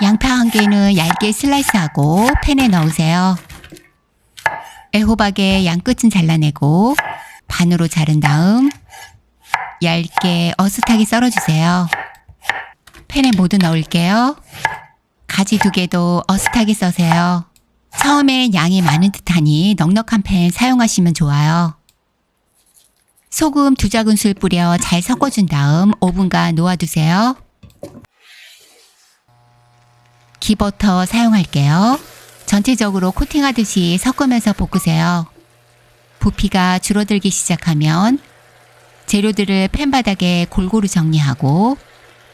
양파 1개는 얇게 슬라이스하고 팬에 넣으세요. 애호박의 양끝은 잘라내고 반으로 자른 다음 얇게 어슷하게 썰어주세요. 팬에 모두 넣을게요. 가지 2개도 어슷하게 써세요. 처음엔 양이 많은 듯하니 넉넉한 팬 사용하시면 좋아요. 소금 2작은술 뿌려 잘 섞어준 다음 5분간 놓아두세요. 기버터 사용할게요. 전체적으로 코팅하듯이 섞으면서 볶으세요. 부피가 줄어들기 시작하면 재료들을 팬 바닥에 골고루 정리하고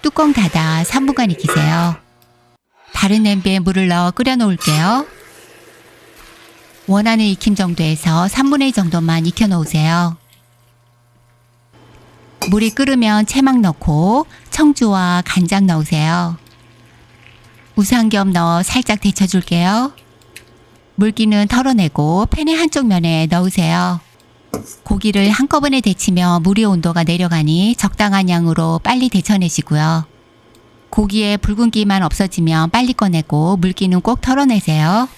뚜껑 닫아 3분간 익히세요. 다른 냄비에 물을 넣어 끓여 놓을게요. 원하는 익힘 정도에서 3분의 1 정도만 익혀 놓으세요. 물이 끓으면 채막 넣고 청주와 간장 넣으세요. 우삼겹 넣어 살짝 데쳐줄게요. 물기는 털어내고 팬의 한쪽 면에 넣으세요. 고기를 한꺼번에 데치면 물의 온도가 내려가니 적당한 양으로 빨리 데쳐내시고요. 고기에 붉은기만 없어지면 빨리 꺼내고 물기는 꼭 털어내세요.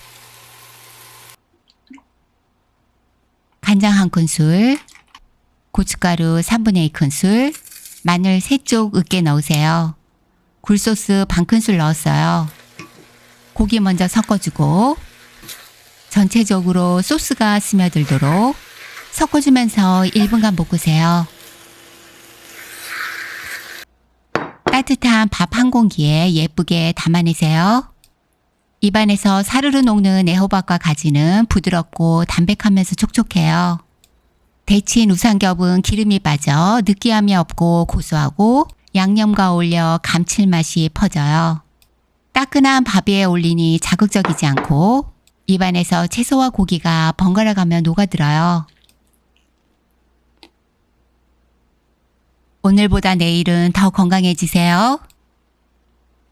간장 1큰술, 고춧가루 1/3 큰술, 마늘 3쪽 으깨 넣으세요. 굴소스 반큰술 넣었어요. 고기 먼저 섞어주고 전체적으로 소스가 스며들도록 섞어주면서 1분간 볶으세요. 따뜻한 밥 1공기에 예쁘게 담아내세요. 입안에서 사르르 녹는 애호박과 가지는 부드럽고 담백하면서 촉촉해요. 데친 우삼겹은 기름이 빠져 느끼함이 없고 고소하고 양념과 어울려 감칠맛이 퍼져요. 따끈한 밥 위에 올리니 자극적이지 않고 입안에서 채소와 고기가 번갈아 가며 녹아들어요. 오늘보다 내일은 더 건강해지세요.